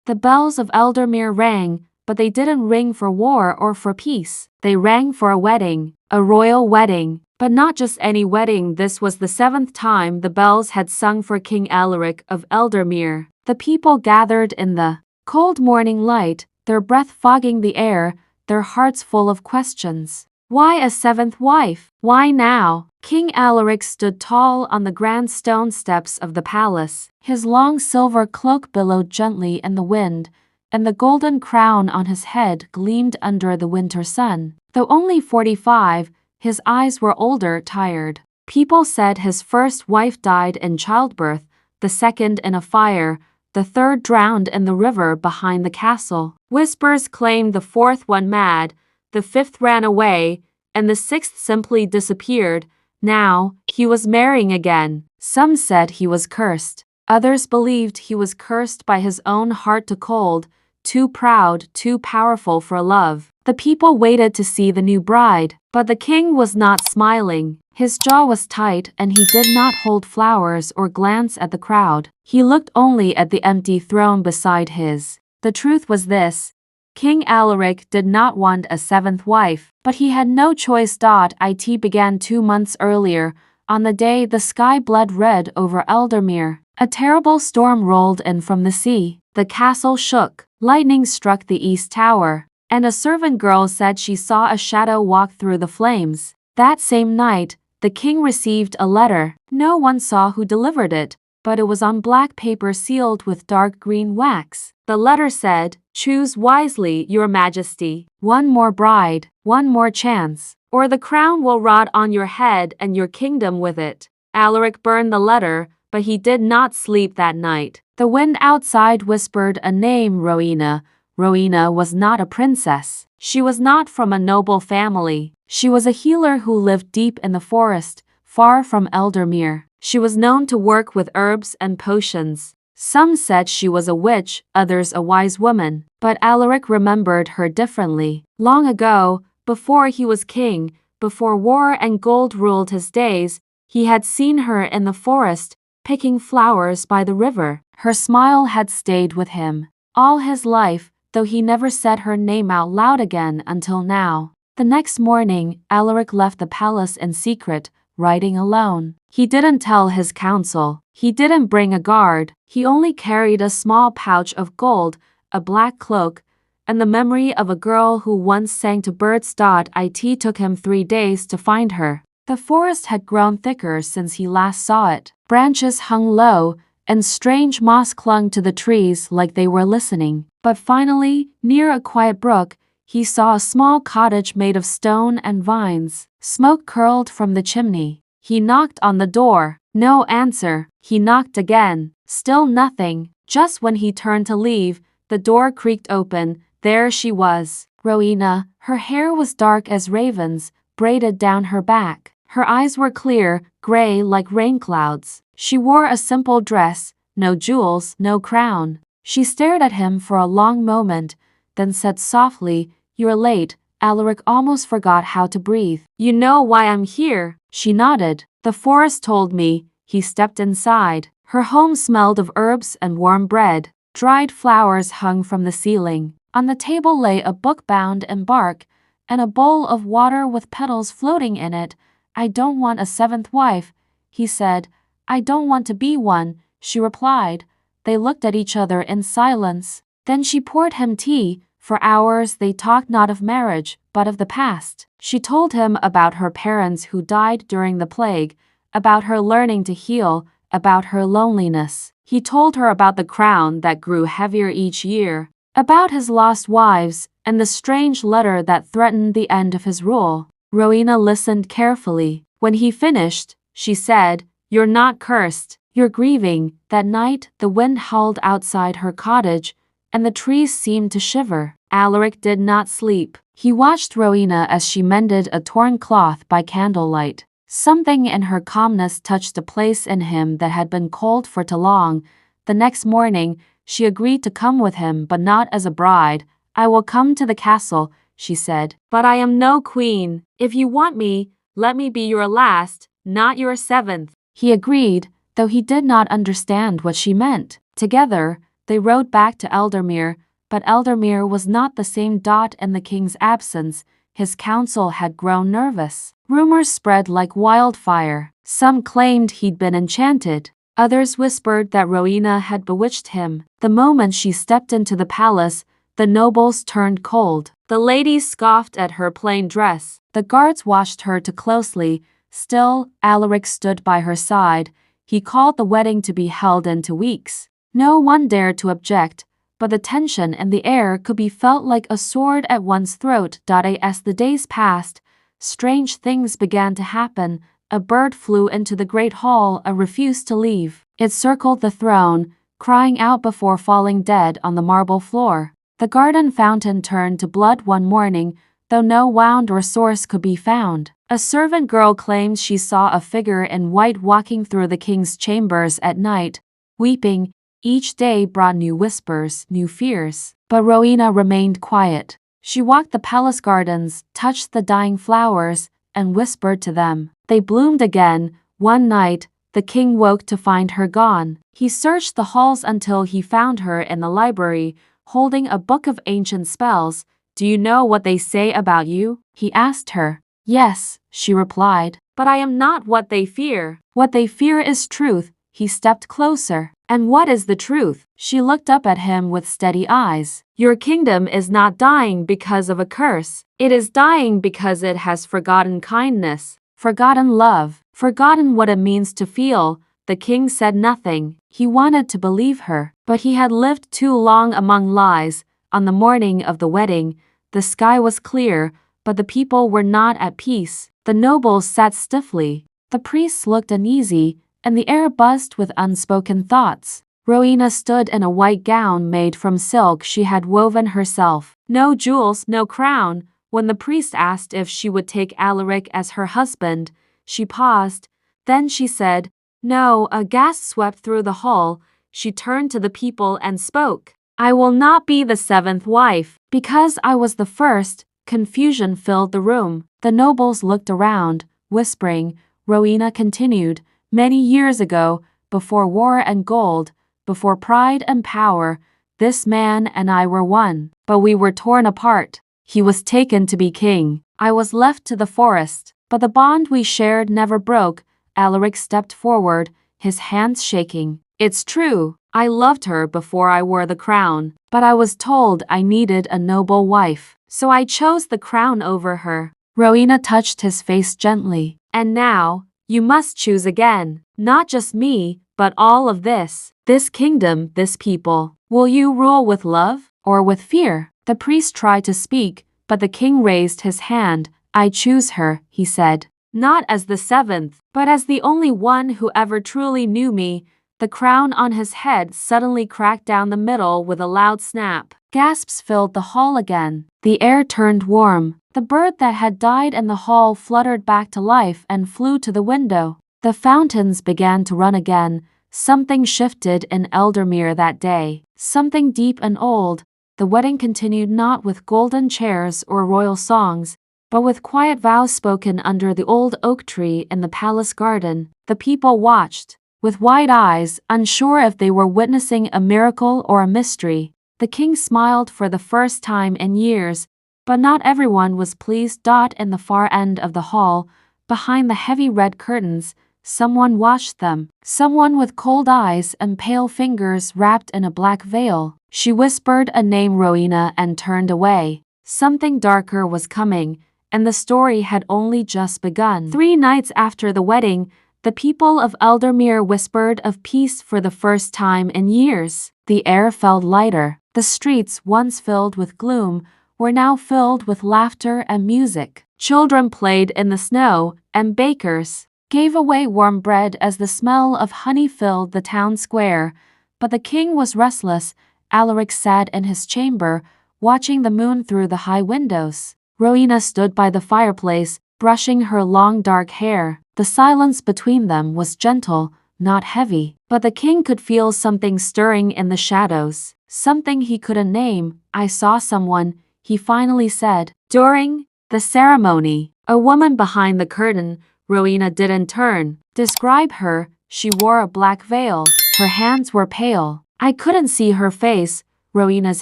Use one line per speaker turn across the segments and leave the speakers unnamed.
The bells of Eldermere rang, but they didn't ring for war or for peace. They rang for a wedding, a royal wedding. But not just any wedding. This was the 7th time the bells had sung for King Alaric of Eldermere. The people gathered in the cold morning light, their breath fogging the air, their hearts full of questions. Why a 7th wife? Why now? King Alaric stood tall on the grand stone steps of the palace. His long silver cloak billowed gently in the wind, and the golden crown on his head gleamed under the winter sun. Though only 45, his eyes were older, tired. People said his first wife died in childbirth, the second in a fire, the third drowned in the river behind the castle. Whispers claimed the fourth went mad, the fifth ran away, and the sixth simply disappeared. Now, he was marrying again. Some said he was cursed. Others believed he was cursed by his own heart to cold, too proud, too powerful for love. The people waited to see the new bride, but the king was not smiling. His jaw was tight and he did not hold flowers or glance at the crowd. He looked only at the empty throne beside his. The truth was this. King Alaric did not want a 7th wife, but he had no choice. It began 2 months earlier, on the day the sky bled red over Eldermere. A terrible storm rolled in from the sea. The castle shook. Lightning struck the east tower, and a servant girl said she saw a shadow walk through the flames. That same night, the king received a letter. No one saw who delivered it, but it was on black paper sealed with dark green wax. The letter said, "Choose wisely, your majesty. One more bride, one more chance, or the crown will rot on your head and your kingdom with it." Alaric burned the letter, but he did not sleep that night. The wind outside whispered a name, Rowena. Rowena was not a princess. She was not from a noble family. She was a healer who lived deep in the forest, far from Eldermere. She was known to work with herbs and potions. Some said she was a witch, others a wise woman. But Alaric remembered her differently. Long ago, before he was king, before war and gold ruled his days, he had seen her in the forest, picking flowers by the river. Her smile had stayed with him all his life, though he never said her name out loud again until now. The next morning, Alaric left the palace in secret, riding alone. He didn't tell his council. He didn't bring a guard. He only carried a small pouch of gold, a black cloak, and the memory of a girl who once sang to birds. It took him 3 days to find her. The forest had grown thicker since he last saw it. Branches hung low, and strange moss clung to the trees like they were listening. But finally, near a quiet brook, he saw a small cottage made of stone and vines. Smoke curled from the chimney. He knocked on the door. No answer. He knocked again. Still nothing. Just when he turned to leave, the door creaked open. There she was, Rowena. Her hair was dark as ravens, braided down her back. Her eyes were clear, gray like rain clouds. She wore a simple dress, no jewels, no crown. She stared at him for a long moment, then said softly, "You're late." Alaric almost forgot how to breathe. "You know why I'm here?" She nodded. "The forest told me." He stepped inside. Her home smelled of herbs and warm bread. Dried flowers hung from the ceiling. On the table lay a book bound in bark, and a bowl of water with petals floating in it. "I don't want a 7th wife," he said. "I don't want to be one," she replied. They looked at each other in silence. Then she poured him tea. For hours they talked not of marriage, but of the past. She told him about her parents who died during the plague, about her learning to heal, about her loneliness. He told her about the crown that grew heavier each year, about his lost wives, and the strange letter that threatened the end of his rule. Rowena listened carefully. When he finished, she said, "You're not cursed. You're grieving." That night, the wind howled outside her cottage, and the trees seemed to shiver. Alaric did not sleep. He watched Rowena as she mended a torn cloth by candlelight. Something in her calmness touched a place in him that had been cold for too long. The next morning, she agreed to come with him, but not as a bride. "I will come to the castle," she said. "But I am no queen. If you want me, let me be your last, not your 7th. He agreed, though he did not understand what she meant. Together, They rode back to Eldermere, but Eldermere was not the same. In the king's absence, his council had grown nervous. Rumors spread like wildfire. Some claimed he'd been enchanted. Others whispered that Rowena had bewitched him. The moment she stepped into the palace, the nobles turned cold. The ladies scoffed at her plain dress. The guards watched her too closely. Still, Alaric stood by her side. He called the wedding to be held in 2 weeks. No one dared to object, but the tension in the air could be felt like a sword at one's throat. As the days passed, strange things began to happen. A bird flew into the great hall and refused to leave. It circled the throne, crying out before falling dead on the marble floor. The garden fountain turned to blood one morning, though no wound or source could be found. A servant girl claimed she saw a figure in white walking through the king's chambers at night, weeping. Each day brought new whispers, new fears. But Rowena remained quiet. She walked the palace gardens, touched the dying flowers, and whispered to them. They bloomed again. One night, the king woke to find her gone. He searched the halls until he found her in the library, holding a book of ancient spells. "Do you know what they say about you?" he asked her. "Yes," she replied, "but I am not what they fear." "What they fear is truth." He stepped closer. "And what is the truth?" She looked up at him with steady eyes. "Your kingdom is not dying because of a curse. It is dying because it has forgotten kindness, forgotten love, forgotten what it means to feel." The king said nothing. He wanted to believe her, but he had lived too long among lies. On the morning of the wedding, the sky was clear, but the people were not at peace. The nobles sat stiffly. The priests looked uneasy, and the air buzzed with unspoken thoughts. Rowena stood in a white gown made from silk she had woven herself. No jewels, no crown. When the priest asked if she would take Alaric as her husband, she paused. Then she said, "No." A gasp swept through the hall. She turned to the people and spoke. "I will not be the 7th wife, because I was the first." Confusion filled the room. The nobles looked around, whispering. Rowena continued, "Many years ago, before war and gold, before pride and power, this man and I were one. But we were torn apart. He was taken to be king. I was left to the forest. But the bond we shared never broke." Alaric stepped forward, his hands shaking. "It's true. I loved her before I wore the crown. But I was told I needed a noble wife. So I chose the crown over her." Rowena touched his face gently. "And now, you must choose again. Not just me, but all of this. This kingdom, this people. Will you rule with love, or with fear?" The priest tried to speak, but the king raised his hand. "I choose her," he said. "Not as the 7th, but as the only one who ever truly knew me." The crown on his head suddenly cracked down the middle with a loud snap. Gasps filled the hall again. The air turned warm. The bird that had died in the hall fluttered back to life and flew to the window. The fountains began to run again. Something shifted in Eldermere that day. Something deep and old. The wedding continued not with golden chairs or royal songs, but with quiet vows spoken under the old oak tree in the palace garden. The people watched, with wide eyes, unsure if they were witnessing a miracle or a mystery. The king smiled for the first time in years, but not everyone was pleased. In the far end of the hall, behind the heavy red curtains, someone watched them. Someone with cold eyes and pale fingers wrapped in a black veil. She whispered a name, Rowena, and turned away. Something darker was coming, and the story had only just begun. 3 nights after the wedding, the people of Eldermere whispered of peace for the first time in years. The air felt lighter. The streets, once filled with gloom, were now filled with laughter and music. Children played in the snow, and bakers gave away warm bread as the smell of honey filled the town square. But the king was restless. Alaric sat in his chamber, watching the moon through the high windows. Rowena stood by the fireplace, brushing her long dark hair. The silence between them was gentle, not heavy. But the king could feel something stirring in the shadows, something he couldn't name. "I saw someone," he finally said. "During the ceremony, a woman behind the curtain." Rowena didn't turn. "Describe her." "She wore a black veil. Her hands were pale. I couldn't see her face. Rowena's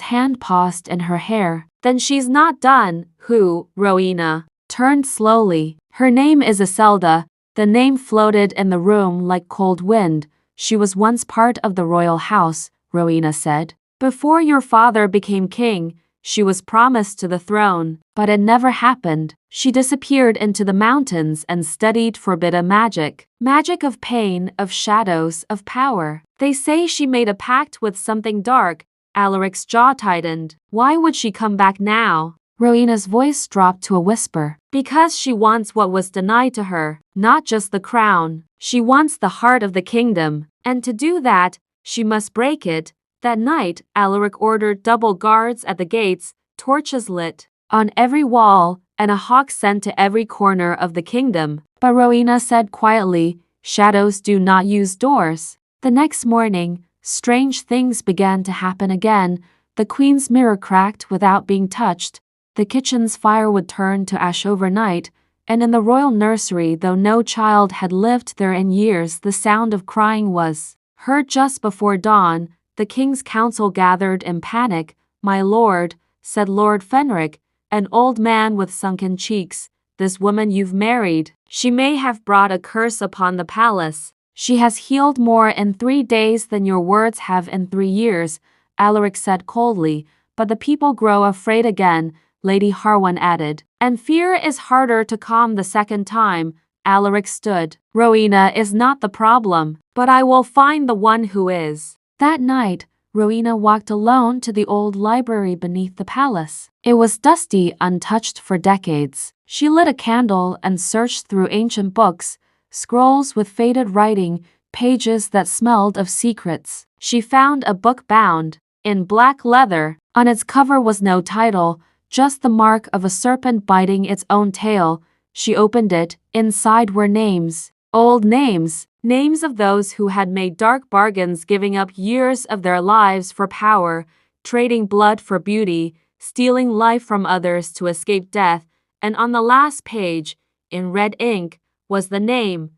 hand paused in her hair. Then she's not done. Who? Rowena turned slowly. Her name is Iselda. The name floated in the room like cold wind. She was once part of the royal house, Rowena said. Before your father became king, she was promised to the throne, but it never happened. She disappeared into the mountains and studied forbidden magic. Magic of pain, of shadows, of power. They say she made a pact with something dark. Alaric's jaw tightened. Why would she come back now? Rowena's voice dropped to a whisper. Because she wants what was denied to her, not just the crown. She wants the heart of the kingdom, and to do that, she must break it. That night, Alaric ordered double guards at the gates, torches lit on every wall, and a hawk sent to every corner of the kingdom. But Rowena said quietly, shadows do not use doors. The next morning, strange things began to happen again. The queen's mirror cracked without being touched. The kitchen's fire would turn to ash overnight, and in the royal nursery, though no child had lived there in years, the sound of crying was heard just before dawn. The king's council gathered in panic. My lord, said Lord Fenric, an old man with sunken cheeks, this woman you've married, she may have brought a curse upon the palace. She has healed more in 3 days than your words have in 3 years, Alaric said coldly, but the people grow afraid again, Lady Harwan added. And fear is harder to calm the second time, Alaric stood. Rowena is not the problem, but I will find the one who is. That night, Rowena walked alone to the old library beneath the palace. It was dusty, untouched for decades. She lit a candle and searched through ancient books, scrolls with faded writing, pages that smelled of secrets. She found a book bound in black leather. On its cover was no title, just the mark of a serpent biting its own tail. She opened it. Inside were names. Old names. Names of those who had made dark bargains, giving up years of their lives for power, trading blood for beauty, stealing life from others to escape death. And on the last page, in red ink, was the name,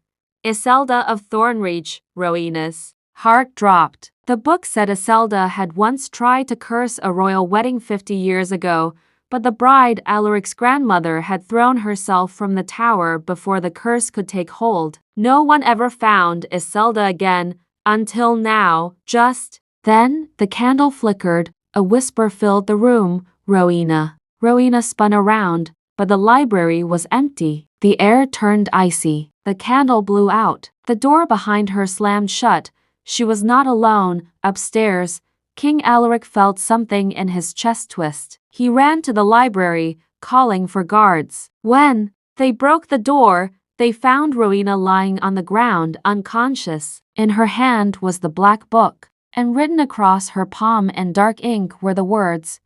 Iselda of Thornreach. Rowena's heart dropped. The book said Iselda had once tried to curse a royal wedding 50 years ago, but the bride, Alaric's grandmother, had thrown herself from the tower before the curse could take hold. No one ever found Iselda again, until now. Just then, the candle flickered. A whisper filled the room. Rowena. Rowena spun around, but the library was empty. The air turned icy. The candle blew out. The door behind her slammed shut. She was not alone. Upstairs, King Alaric felt something in his chest twist. He ran to the library, calling for guards. When they broke the door, they found Rowena lying on the ground, unconscious. In her hand was the black book, and written across her palm in dark ink were the words,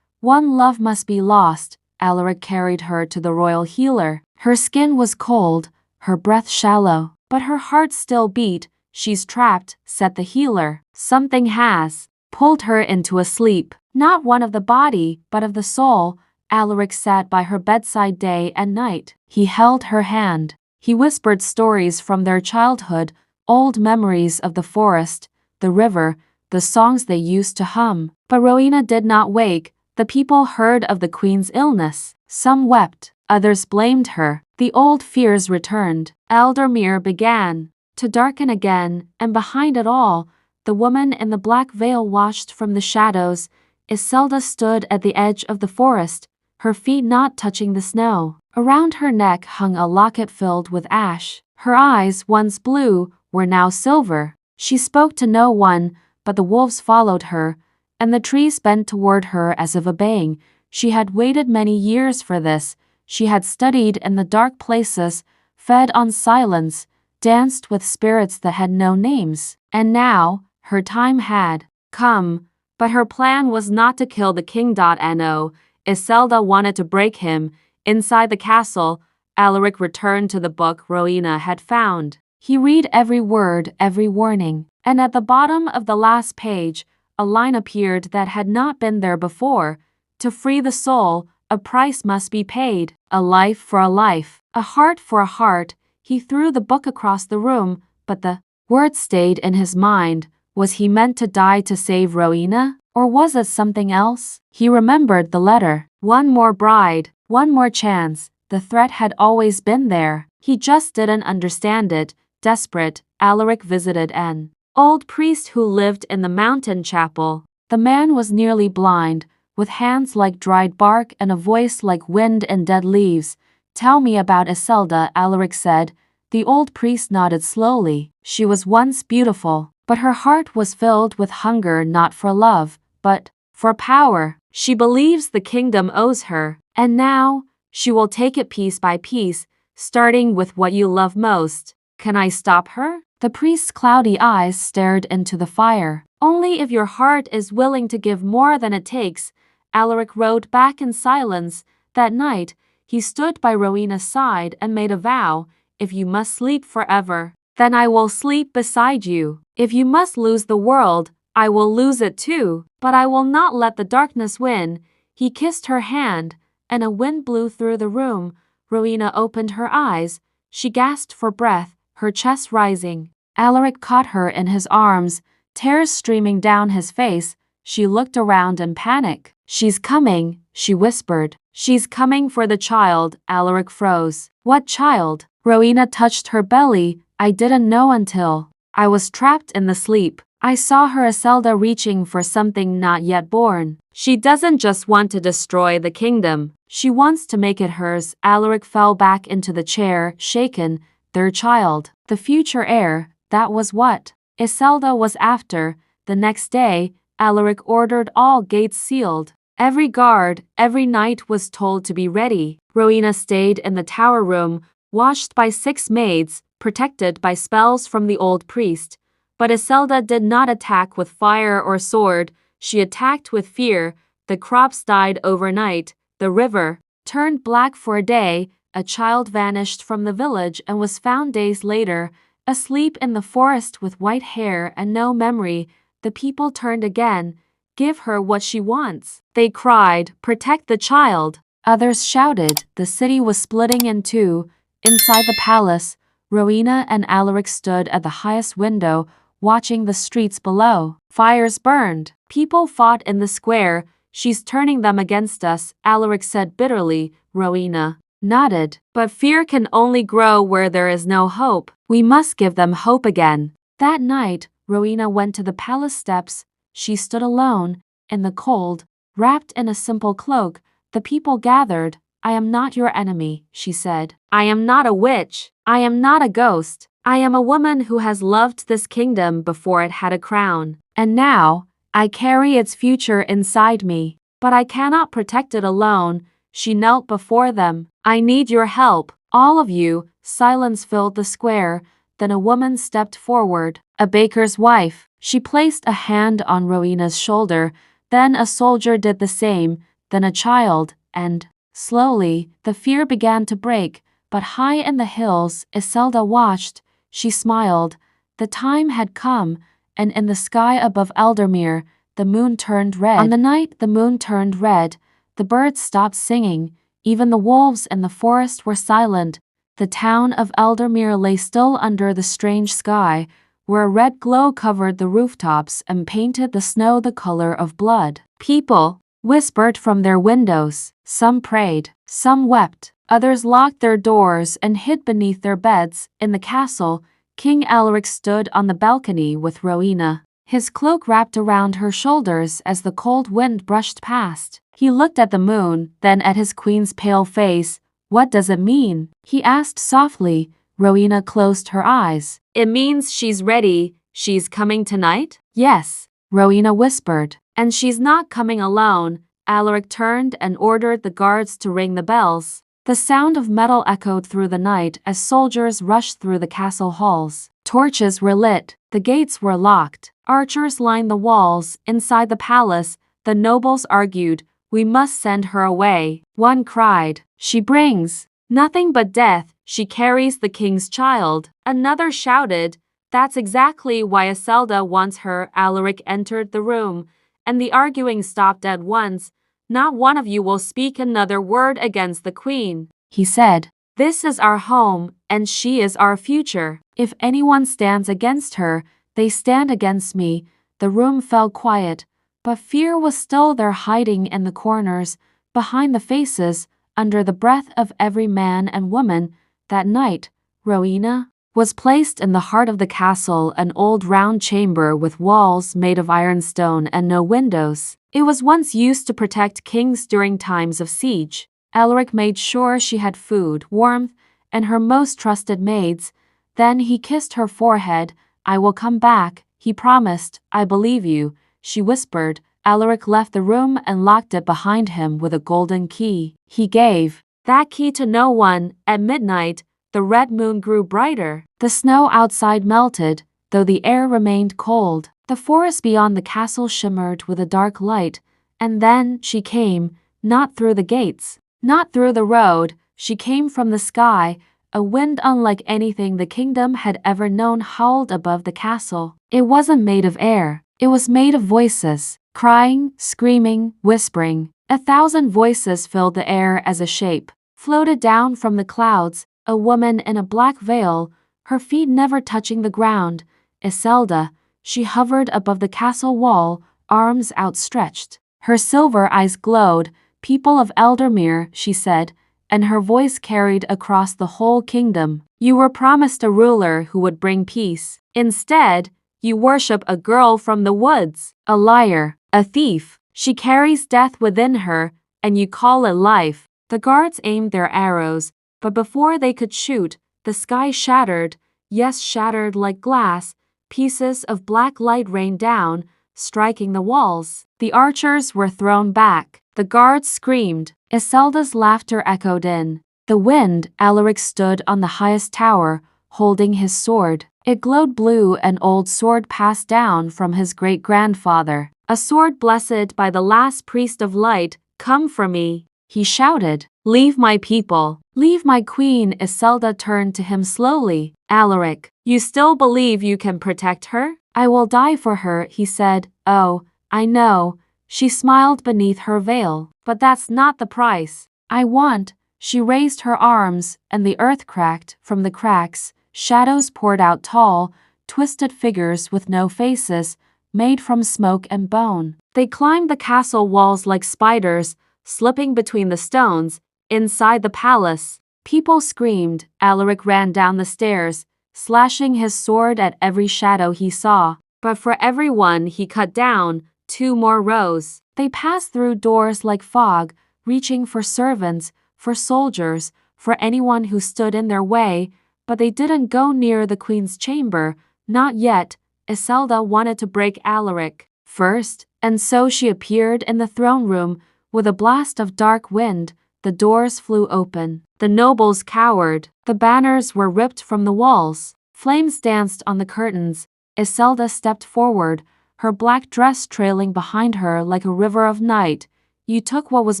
"One love must be lost." Alaric carried her to the royal healer. Her skin was cold, her breath shallow, but her heart still beat. She's trapped, said the healer. Something has pulled her into a sleep, not one of the body, but of the soul. Alaric sat by her bedside day and night. He held her hand. He whispered stories from their childhood, old memories of the forest, the river, the songs they used to hum. But Rowena did not wake. The people heard of the queen's illness. Some wept, others blamed her. The old fears returned. Eldermere began to darken again, and behind it all, the woman in the black veil watched from the shadows. Iselda stood at the edge of the forest, her feet not touching the snow. Around her neck hung a locket filled with ash. Her eyes, once blue, were now silver. She spoke to no one, but the wolves followed her, and the trees bent toward her as if obeying. She had waited many years for this. She had studied in the dark places, fed on silence, danced with spirits that had no names. And now, her time had come. But her plan was not to kill the king. No, Iselda wanted to break him. Inside the castle, Alaric returned to the book Rowena had found. He read every word, every warning, and at the bottom of the last page, a line appeared that had not been there before. To free the soul, a price must be paid. A life for a life, a heart for a heart. He threw the book across the room, but the words stayed in his mind. Was he meant to die to save Rowena? Or was it something else? He remembered the letter. One more bride, one more chance. The threat had always been there. He just didn't understand it. Desperate, Alaric visited an old priest who lived in the mountain chapel. The man was nearly blind, with hands like dried bark and a voice like wind and dead leaves. Tell me about Iselda, Alaric said. The old priest nodded slowly. She was once beautiful, but her heart was filled with hunger, not for love, but for power. She believes the kingdom owes her, and now she will take it piece by piece, starting with what you love most. Can I stop her? The priest's cloudy eyes stared into the fire. Only if your heart is willing to give more than it takes, Alaric rode back in silence. That night, he stood by Rowena's side and made a vow. If you must sleep forever, then I will sleep beside you. If you must lose the world, I will lose it too, but I will not let the darkness win. He kissed her hand, and a wind blew through the room. Rowena opened her eyes. She gasped for breath, her chest rising. Alaric caught her in his arms, tears streaming down his face. She looked around in panic. She's coming, she whispered. She's coming for the child. Alaric froze. What child? Rowena touched her belly. I didn't know until I was trapped in the sleep. I saw her Iselda reaching for something not yet born. She doesn't just want to destroy the kingdom. She wants to make it hers. Alaric fell back into the chair, shaken. Their child, the future heir, that was what Iselda was after. The next day, Alaric ordered all gates sealed. Every guard, every knight was told to be ready. Rowena stayed in the tower room, watched by 6 maids, protected by spells from the old priest. But Iselda did not attack with fire or sword. She attacked with fear. The crops died overnight. The river turned black for a day. A child vanished from the village and was found days later, asleep in the forest with white hair and no memory. The people turned again. Give her what she wants. They cried, protect the child. Others shouted. The city was splitting in two. Inside the palace, Rowena and Alaric stood at the highest window, watching the streets below. Fires burned. People fought in the square. She's turning them against us, Alaric said bitterly. Rowena nodded. But fear can only grow where there is no hope. We must give them hope again. That night, Rowena went to the palace steps. She stood alone, in the cold, wrapped in a simple cloak. The people gathered. I am not your enemy, she said. I am not a witch. I am not a ghost. I am a woman who has loved this kingdom before it had a crown. And now, I carry its future inside me. But I cannot protect it alone. She knelt before them. I need your help, all of you. Silence filled the square. Then a woman stepped forward, a baker's wife. She placed a hand on Rowena's shoulder. Then a soldier did the same. Then a child, and slowly, the fear began to break. But high in the hills, Iselda watched. She smiled. The time had come, and in the sky above Eldermere, the moon turned red. On the night the moon turned red, the birds stopped singing. Even the wolves in the forest were silent. The town of Eldermere lay still under the strange sky, where a red glow covered the rooftops and painted the snow the color of blood. People whispered from their windows. Some prayed, some wept. Others locked their doors and hid beneath their beds. In the castle, King Alaric stood on the balcony with Rowena, his cloak wrapped around her shoulders as the cold wind brushed past. He looked at the moon, then at his queen's pale face. What does it mean? He asked softly. Rowena closed her eyes. It means she's ready. She's coming tonight? Yes, Rowena whispered. And she's not coming alone. Alaric turned and ordered the guards to ring the bells. The sound of metal echoed through the night as soldiers rushed through the castle halls. Torches were lit. The gates were locked. Archers lined the walls. Inside the palace, the nobles argued. We must send her away. One cried, she brings nothing but death. She carries the king's child. Another shouted, that's exactly why Iselda wants her. Alaric entered the room, and the arguing stopped at once. Not one of you will speak another word against the queen, he said. This is our home, and she is our future. If anyone stands against her, They stand against me. The room fell quiet, but fear was still there, hiding in the corners, behind the faces, under the breath of every man and woman. That night, Rowena was placed in the heart of the castle, an old round chamber with walls made of ironstone and no windows. It was once used to protect kings during times of siege. Alaric made sure she had food, warmth, and her most trusted maids. Then he kissed her forehead. "I will come back," he promised. "I believe you," she whispered. Alaric left the room and locked it behind him with a golden key. He gave that key to no one. At midnight, the red moon grew brighter. The snow outside melted, though the air remained cold. The forest beyond the castle shimmered with a dark light. And then she came, not through the gates, not through the road. She came from the sky. A wind unlike anything the kingdom had ever known howled above the castle. It wasn't made of air. It was made of voices, crying, screaming, whispering. 1,000 voices filled the air as a shape floated down from the clouds, a woman in a black veil, her feet never touching the ground. Iselda. She hovered above the castle wall, arms outstretched. Her silver eyes glowed. "People of Eldermere," she said, and her voice carried across the whole kingdom. "You were promised a ruler who would bring peace. Instead, you worship a girl from the woods, a liar, a thief. She carries death within her, and you call it life." The guards aimed their arrows, but before they could shoot, the sky shattered. Yes, shattered like glass. Pieces of black light rained down, striking the walls. The archers were thrown back. The guards screamed. Iselda's laughter echoed in the wind. Alaric stood on the highest tower, holding his sword. It glowed blue, an old sword passed down from his great-grandfather. "A sword blessed by the last priest of light. Come for me," he shouted. "Leave my people. Leave my queen." Iselda turned to him slowly. "Alaric, you still believe you can protect her?" "I will die for her," he said. "Oh, I know." She smiled beneath her veil. "But that's not the price I want." She raised her arms, and the earth cracked. From the cracks, shadows poured out, tall, twisted figures with no faces, made from smoke and bone. They climbed the castle walls like spiders, slipping between the stones. Inside the palace, people screamed. Alaric ran down the stairs, slashing his sword at every shadow he saw. But for every one he cut down, 2 more rose. They passed through doors like fog, reaching for servants, for soldiers, for anyone who stood in their way, but they didn't go near the queen's chamber. Not yet. Iselda wanted to break Alaric first, and so she appeared in the throne room. With a blast of dark wind, the doors flew open. The nobles cowered. The banners were ripped from the walls. Flames danced on the curtains. Iselda stepped forward, her black dress trailing behind her like a river of night. "You took what was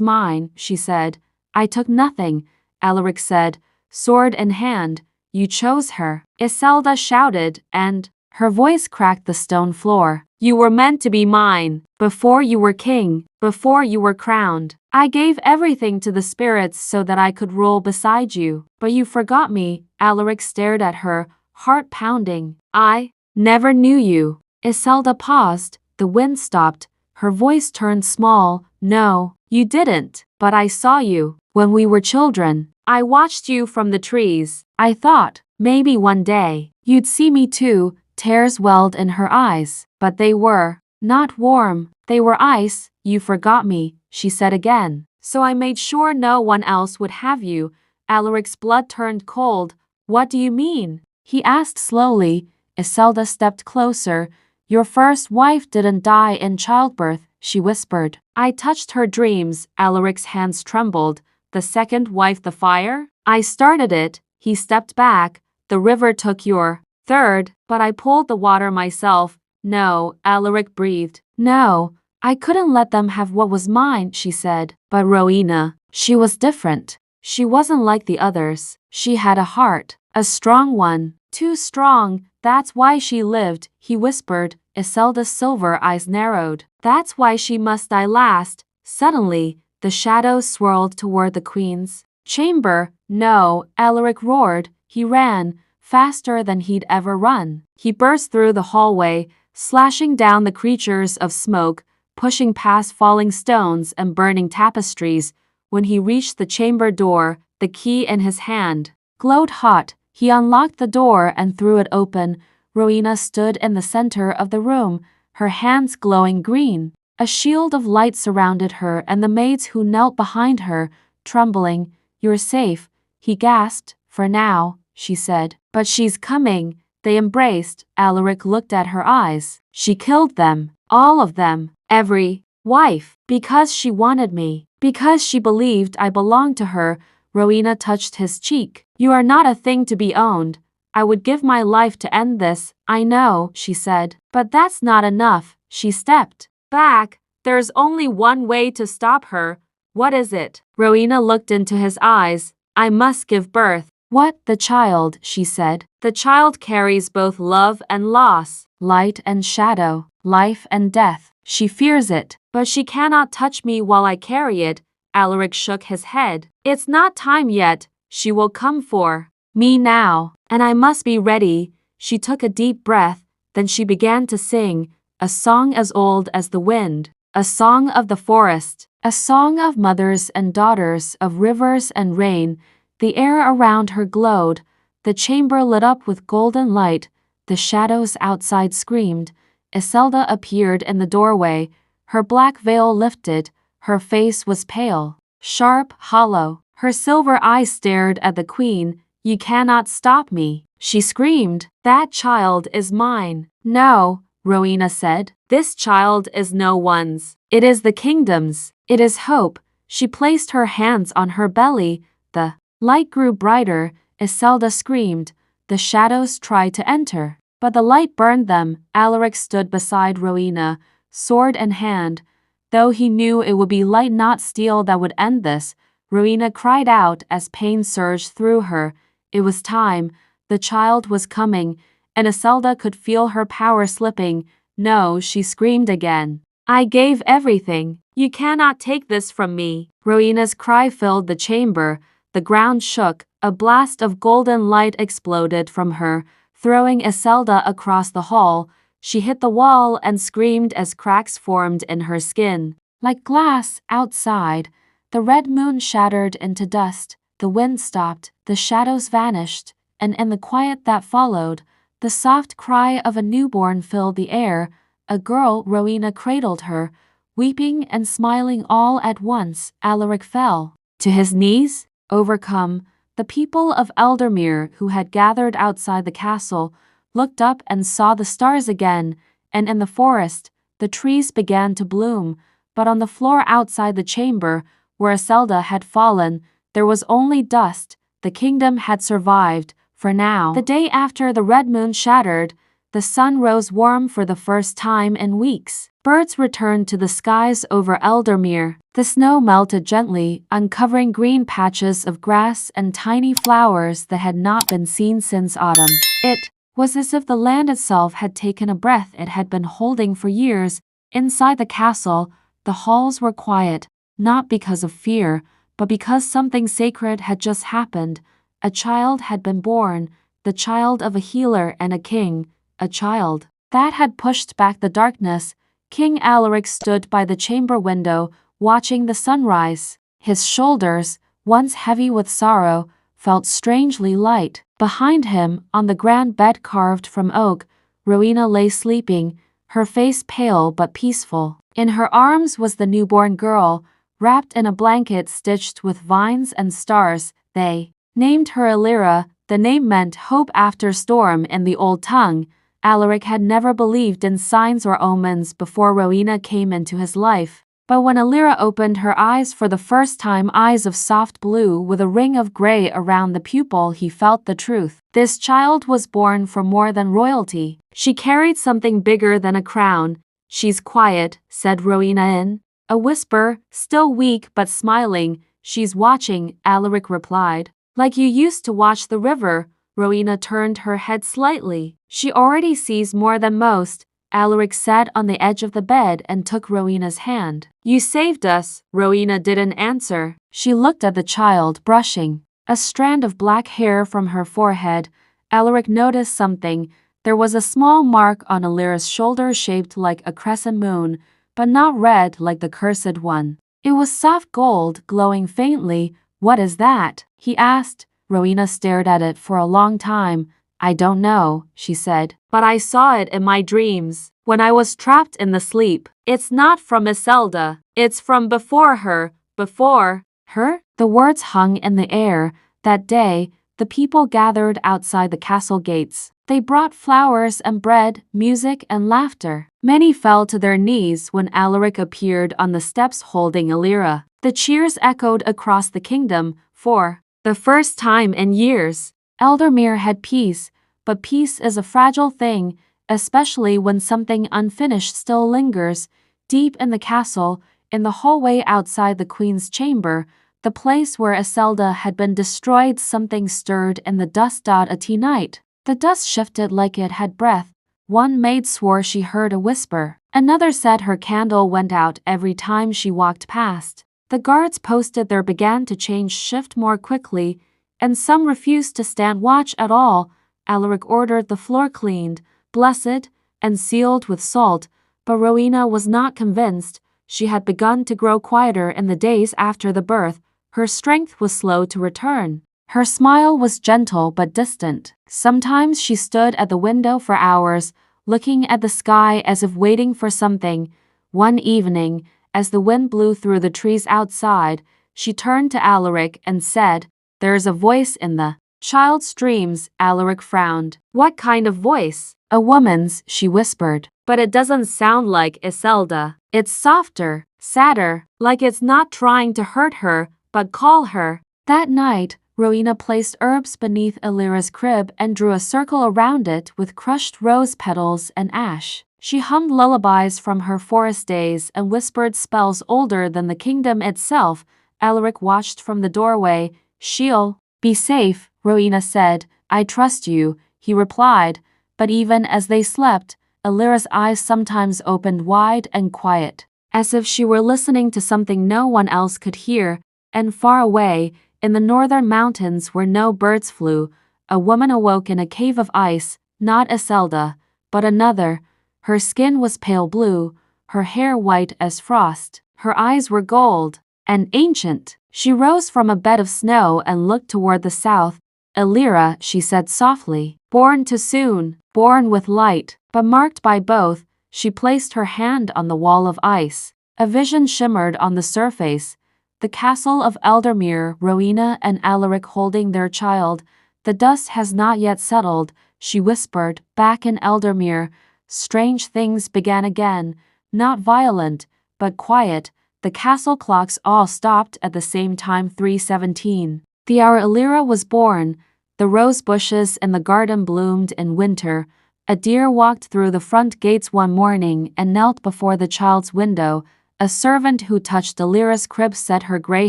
mine," she said. "I took nothing," Alaric said, sword in hand. "You chose her," Iselda shouted, and her voice cracked the stone floor. "You were meant to be mine. Before you were king, before you were crowned, I gave everything to the spirits so that I could rule beside you. But you forgot me." Alaric stared at her, heart pounding. "I never knew you." Iselda paused. The wind stopped. Her voice turned small. "No, you didn't. But I saw you. When we were children, I watched you from the trees. I thought, maybe one day, you'd see me too." Tears welled in her eyes. "But they were not warm. They were ice." "You forgot me," she said again. "So I made sure no one else would have you." Alaric's blood turned cold. "What do you mean?" he asked slowly. Iselda stepped closer. "Your first wife didn't die in childbirth," she whispered. "I touched her dreams." Alaric's hands trembled. "The second wife, the fire? I started it." He stepped back. "The river took your third, but I pulled the water myself." "No," Alaric breathed. "No, I couldn't let them have what was mine," she said. "But Rowena, she was different. She wasn't like the others. She had a heart, a strong one, too strong. That's why she lived," he whispered. Iselda's silver eyes narrowed. "That's why she must die last." Suddenly, the shadows swirled toward the queen's chamber. "No," Alaric roared. He ran, faster than he'd ever run. He burst through the hallway, slashing down the creatures of smoke, pushing past falling stones and burning tapestries. When he reached the chamber door, the key in his hand glowed hot. He unlocked the door and threw it open. Rowena stood in the center of the room, her hands glowing green. A shield of light surrounded her and the maids who knelt behind her, trembling. "You're safe," he gasped. "For now," she said. "But she's coming." They embraced. Alaric looked at her eyes. "She killed them. All of them. Every wife. Because she wanted me. Because she believed I belonged to her." Rowena touched his cheek. "You are not a thing to be owned. I would give my life to end this." "I know," she said. "But that's not enough." She stepped back. "There's only one way to stop her." "What is it?" Rowena looked into his eyes. "I must give birth." "What?" "The child," she said. "The child carries both love and loss, light and shadow, life and death. She fears it, but she cannot touch me while I carry it." Alaric shook his head. "It's not time yet. She will come for me now, and I must be ready." She took a deep breath, then she began to sing, a song as old as the wind, a song of the forest, a song of mothers and daughters, of rivers and rain. The air around her glowed, the chamber lit up with golden light, the shadows outside screamed. Iselda appeared in the doorway, her black veil lifted, her face was pale, sharp, hollow. Her silver eyes stared at the queen. "You cannot stop me," she screamed. "That child is mine." "No," Rowena said. "This child is no one's. It is the kingdom's. It is hope." She placed her hands on her belly. The light grew brighter. Iselda screamed. The shadows tried to enter, but the light burned them. Alaric stood beside Rowena, sword in hand. Though he knew it would be light, not steel, that would end this, Rowena cried out as pain surged through her. It was time. The child was coming, and Iselda could feel her power slipping. "No," she screamed again. "I gave everything. You cannot take this from me." Rowena's cry filled the chamber. The ground shook. A blast of golden light exploded from her, throwing Iselda across the hall. She hit the wall and screamed as cracks formed in her skin. Like glass outside, the red moon shattered into dust. The wind stopped, the shadows vanished, and in the quiet that followed, the soft cry of a newborn filled the air. A girl. Rowena cradled her, weeping and smiling all at once. Alaric fell to his knees, overcome. The people of Eldermere, who had gathered outside the castle, looked up and saw the stars again, and in the forest, the trees began to bloom. But on the floor outside the chamber, where Iselda had fallen, there was only dust. The kingdom had survived, for now. The day after the red moon shattered, the sun rose warm for the first time in weeks. Birds returned to the skies over Eldermere. The snow melted gently, uncovering green patches of grass and tiny flowers that had not been seen since autumn. It was as if the land itself had taken a breath it had been holding for years. Inside the castle, the halls were quiet, not because of fear, but because something sacred had just happened. A child had been born, the child of a healer and a king, a child that had pushed back the darkness. King Alaric stood by the chamber window, watching the sunrise. His shoulders, once heavy with sorrow, felt strangely light. Behind him, on the grand bed carved from oak, Rowena lay sleeping, her face pale but peaceful. In her arms was the newborn girl, wrapped in a blanket stitched with vines and stars. They named her Elira. The name meant hope after storm in the old tongue. Alaric had never believed in signs or omens before Rowena came into his life. But when Elira opened her eyes for the first time, eyes of soft blue with a ring of gray around the pupil, he felt the truth. This child was born for more than royalty. She carried something bigger than a crown. "She's quiet," said Rowena in a whisper, still weak but smiling. "She's watching," Alaric replied. "Like you used to watch the river." Rowena turned her head slightly. "She already sees more than most." Alaric sat on the edge of the bed and took Rowena's hand. "You saved us." Rowena didn't answer. She looked at the child, brushing a strand of black hair from her forehead. Alaric noticed something. There was a small mark on Alira's shoulder shaped like a crescent moon, but not red like the cursed one. It was soft gold, glowing faintly. What is that? He asked. Rowena stared at it for a long time. I don't know, she said, but I saw it in my dreams, when I was trapped in the sleep. It's not from Iselda. It's from before her. Before her? The words hung in the air. That day, the people gathered outside the castle gates. They brought flowers and bread, music and laughter. Many fell to their knees when Alaric appeared on the steps holding Alira. The cheers echoed across the kingdom. For the first time in years, Eldermere had peace, but peace is a fragile thing, especially when something unfinished still lingers. Deep in the castle, in the hallway outside the queen's chamber, the place where Iselda had been destroyed, something stirred in the dust. At night, the dust shifted like it had breath. One maid swore she heard a whisper. Another said her candle went out every time she walked past. The guards posted there began to shift more quickly, and some refused to stand watch at all. Alaric ordered the floor cleaned, blessed, and sealed with salt, but Rowena was not convinced. She had begun to grow quieter in the days after the birth. Her strength was slow to return. Her smile was gentle but distant. Sometimes she stood at the window for hours, looking at the sky as if waiting for something. One evening, as the wind blew through the trees outside, she turned to Alaric and said, "There is a voice in the child's dreams." Alaric frowned. "What kind of voice?" "A woman's," she whispered. "But it doesn't sound like Iselda. It's softer, sadder, like it's not trying to hurt her, but call her." That night, Rowena placed herbs beneath Alira's crib and drew a circle around it with crushed rose petals and ash. She hummed lullabies from her forest days and whispered spells older than the kingdom itself. Alaric watched from the doorway. "She'll be safe," Rowena said. "I trust you," he replied. But even as they slept, Alira's eyes sometimes opened wide and quiet, as if she were listening to something no one else could hear. And far away, in the northern mountains where no birds flew, a woman awoke in a cave of ice, not Iselda, but another. Her skin was pale blue, her hair white as frost, her eyes were gold and ancient. She rose from a bed of snow and looked toward the south. "Alira," she said softly, "born too soon, born with light, but marked by both." She placed her hand on the wall of ice. A vision shimmered on the surface. The castle of Eldermere, Rowena and Alaric holding their child. "The dust has not yet settled," she whispered. Back in Eldermere, strange things began again, not violent, but quiet. The castle clocks all stopped at the same time, 3:17. The hour Alira was born. The rose bushes in the garden bloomed in winter. A deer walked through the front gates one morning and knelt before the child's window. A servant who touched Alira's crib said her gray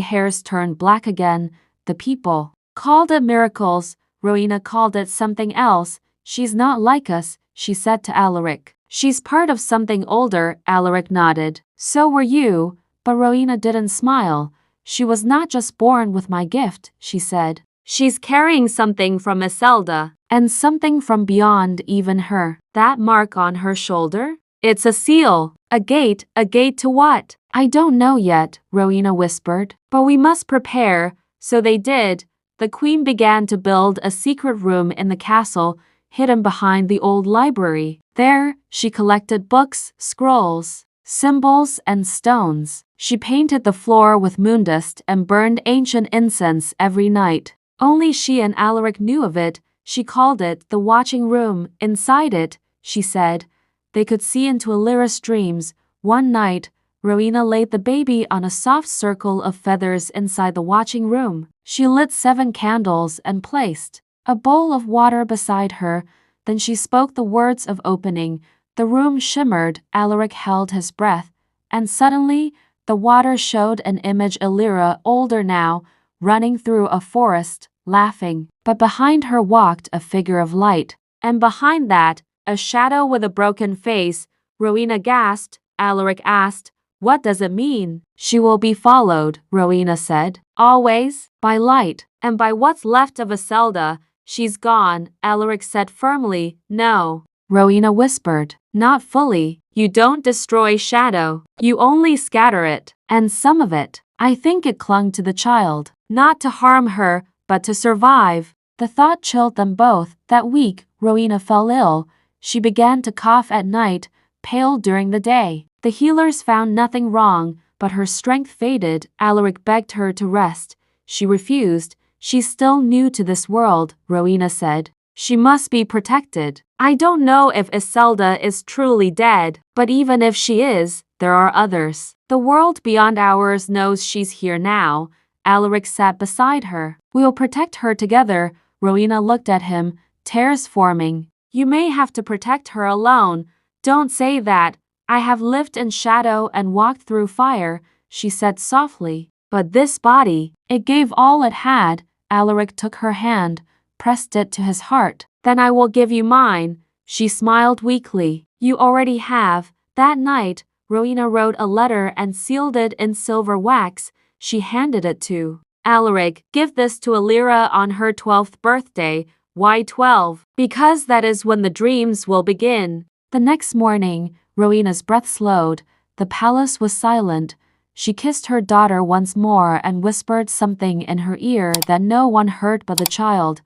hairs turned black again. The people called it miracles. Rowena called it something else. "She's not like us," she said to Alaric. "She's part of something older." Alaric nodded. "So were you." But Rowena didn't smile. "She was not just born with my gift," she said. "She's carrying something from Iselda, and something from beyond even her." "That mark on her shoulder? It's a seal. A gate to what?" "I don't know yet," Rowena whispered. "But we must prepare." So they did. The queen began to build a secret room in the castle, hidden behind the old library. There, she collected books, scrolls, symbols, and stones. She painted the floor with moondust and burned ancient incense every night. Only she and Alaric knew of it. She called it the watching room. Inside it, she said, they could see into Alira's dreams. One night, Rowena laid the baby on a soft circle of feathers inside the watching room. She lit 7 candles and placed a bowl of water beside her. Then she spoke the words of opening. The room shimmered. Alaric held his breath, and suddenly the water showed an image. Alira, older now, running through a forest, laughing. But behind her walked a figure of light, and behind that, a shadow with a broken face. Rowena gasped. Alaric asked, "What does it mean?" "She will be followed," Rowena said. "Always?" "By light, and by what's left of Iselda." She's gone, Alaric said firmly. No, Rowena whispered. Not fully. You don't destroy shadow. You only scatter it. And some of it. I think it clung to the child. Not to harm her, but to survive. The thought chilled them both. That week, Rowena fell ill. She began to cough at night, pale during the day. The healers found nothing wrong, but her strength faded. Alaric begged her to rest. She refused. She's still new to this world, Rowena said. She must be protected. I don't know if Iselda is truly dead, but even if she is, there are others. The world beyond ours knows she's here now. Alaric sat beside her. We'll protect her together. Rowena looked at him, tears forming. You may have to protect her alone. Don't say that. I have lived in shadow and walked through fire, she said softly. But this body, it gave all it had. Alaric took her hand, pressed it to his heart. Then I will give you mine. She smiled weakly. You already have. That night, Rowena wrote a letter and sealed it in silver wax. She handed it to Alaric. Give this to Alira on her 12th birthday. Why 12? Because that is when the dreams will begin. The next morning, Rowena's breath slowed. The palace was silent. She kissed her daughter once more and whispered something in her ear that no one heard but the child.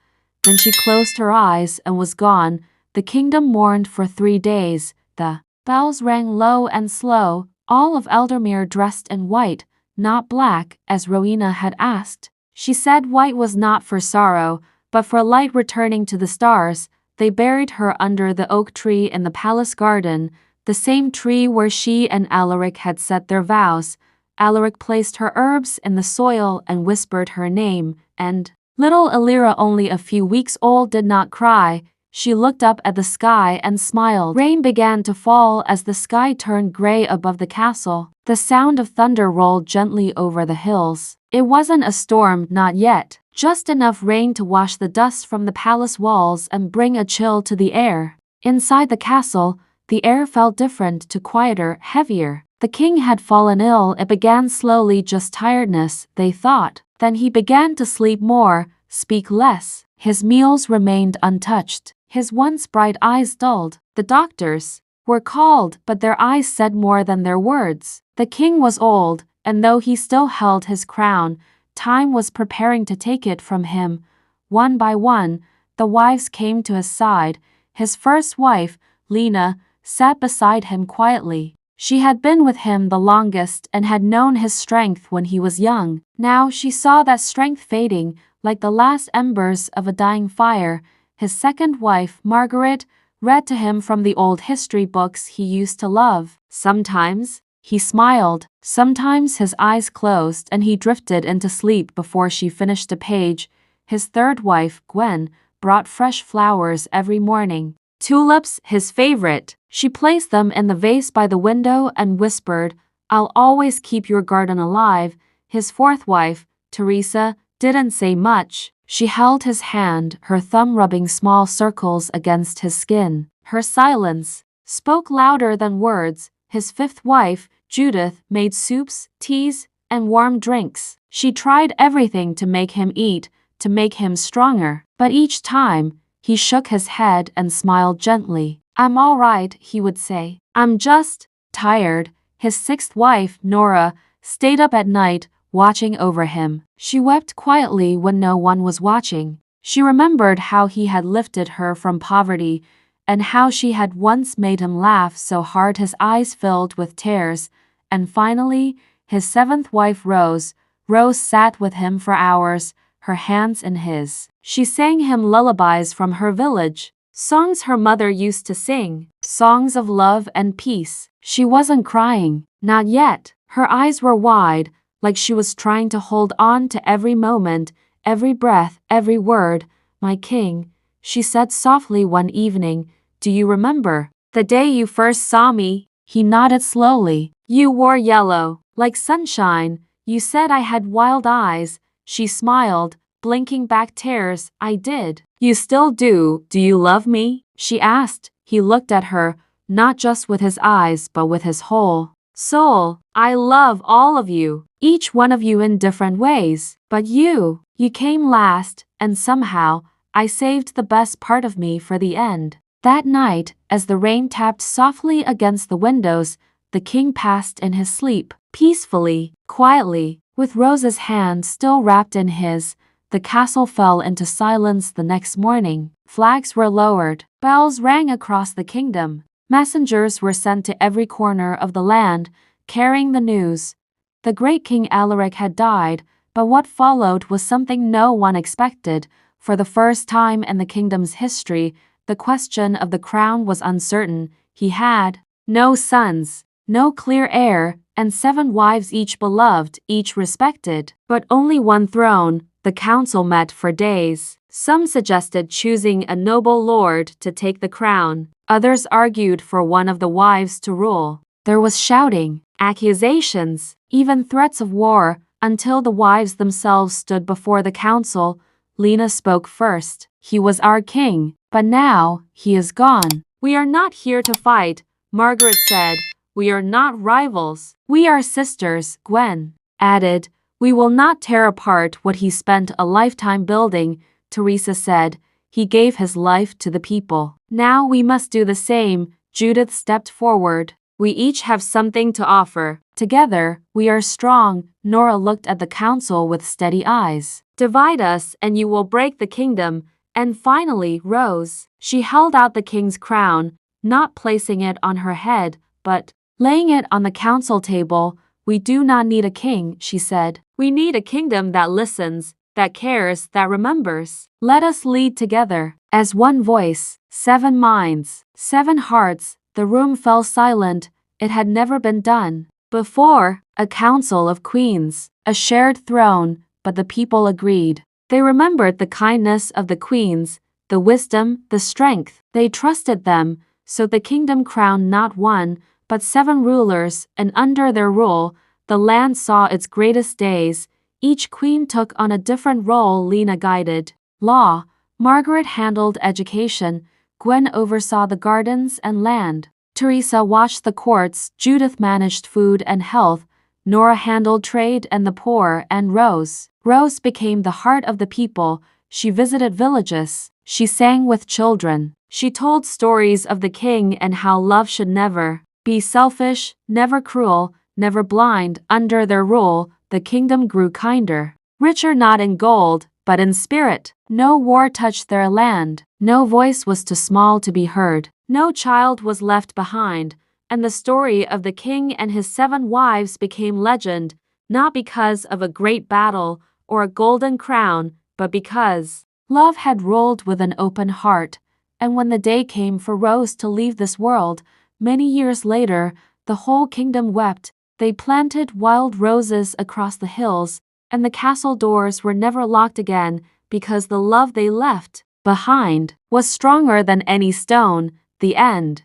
Then she closed her eyes and was gone. The kingdom mourned for 3 days. The bells rang low and slow, all of Eldermere dressed in white, not black, as Rowena had asked. She said white was not for sorrow, but for light returning to the stars. They buried her under the oak tree in the palace garden, the same tree where she and Alaric had set their vows. Alaric placed her herbs in the soil and whispered her name, and little Alira, only a few weeks old, did not cry. She looked up at the sky and smiled. Rain began to fall as the sky turned gray above the castle. The sound of thunder rolled gently over the hills. It wasn't a storm, not yet. Just enough rain to wash the dust from the palace walls and bring a chill to the air. Inside the castle, the air felt different, to quieter, heavier. The king had fallen ill. It began slowly, just tiredness, they thought. Then he began to sleep more, speak less. His meals remained untouched. His once bright eyes dulled. The doctors were called, but their eyes said more than their words. The king was old, and though he still held his crown, time was preparing to take it from him. One by one, the wives came to his side. His first wife, Lena, sat beside him quietly. She had been with him the longest and had known his strength when he was young. Now she saw that strength fading, like the last embers of a dying fire. His second wife, Margaret, read to him from the old history books he used to love. Sometimes he smiled, sometimes his eyes closed and he drifted into sleep before she finished a page. His third wife, Gwen, brought fresh flowers every morning. Tulips, his favorite. She placed them in the vase by the window and whispered, I'll always keep your garden alive. His fourth wife, Teresa, didn't say much. She held his hand, her thumb rubbing small circles against his skin. Her silence spoke louder than words. His fifth wife, Judith, made soups, teas, and warm drinks. She tried everything to make him eat, to make him stronger. But each time, he shook his head and smiled gently. I'm all right, he would say. I'm just tired. His sixth wife, Nora, stayed up at night, watching over him. She wept quietly when no one was watching. She remembered how he had lifted her from poverty, and how she had once made him laugh so hard his eyes filled with tears. And finally, his seventh wife, Rose. Rose sat with him for hours, her hands in his. She sang him lullabies from her village, songs her mother used to sing, songs of love and peace. She wasn't crying, not yet. Her eyes were wide, like she was trying to hold on to every moment, every breath, every word. My king, she said softly one evening, do you remember the day you first saw me? He nodded slowly. You wore yellow, like sunshine. You said I had wild eyes. She smiled, blinking back tears. I did. You still do. Do you love me? She asked. He looked at her, not just with his eyes but with his whole soul. I love all of you, each one of you in different ways. But you came last, and somehow, I saved the best part of me for the end. That night, as the rain tapped softly against the windows, the king passed in his sleep, peacefully, quietly, with Rose's hand still wrapped in his. The castle fell into silence the next morning. Flags were lowered, bells rang across the kingdom. Messengers were sent to every corner of the land, carrying the news. The great King Alaric had died, but what followed was something no one expected. For the first time in the kingdom's history, the question of the crown was uncertain. He had no sons, no clear heir, and 7 wives, each beloved, each respected, but only one throne. The council met for days. Some suggested choosing a noble lord to take the crown. Others argued for one of the wives to rule. There was shouting, accusations, even threats of war, until the wives themselves stood before the council. Lena spoke first. He was our king, but now he is gone. We are not here to fight, Margaret said. We are not rivals. We are sisters, Gwen added. We will not tear apart what he spent a lifetime building, Teresa said. He gave his life to the people. Now we must do the same, Judith stepped forward. We each have something to offer. Together, we are strong, Nora looked at the council with steady eyes. Divide us and you will break the kingdom. And finally, Rose. She held out the king's crown, not placing it on her head, but laying it on the council table. We do not need a king, she said. We need a kingdom that listens, that cares, that remembers. Let us lead together. As one voice, 7 minds, 7 hearts. The room fell silent. It had never been done before. A council of queens, a shared throne, but the people agreed. They remembered the kindness of the queens, the wisdom, the strength. They trusted them, so the kingdom crowned not 1, but 7 rulers, and under their rule, the land saw its greatest days. Each queen took on a different role. Lena guided law, Margaret handled education, Gwen oversaw the gardens and land, Teresa watched the courts, Judith managed food and health, Nora handled trade and the poor, and Rose became the heart of the people. She visited villages, she sang with children, she told stories of the king and how love should never be selfish, never cruel, never blind. Under their rule, the kingdom grew kinder, richer not in gold, but in spirit. No war touched their land, no voice was too small to be heard, no child was left behind, and the story of the king and his 7 wives became legend, not because of a great battle or a golden crown, but because love had ruled with an open heart. And when the day came for Rose to leave this world, many years later, the whole kingdom wept. They planted wild roses across the hills, and the castle doors were never locked again, because the love they left behind was stronger than any stone. The end.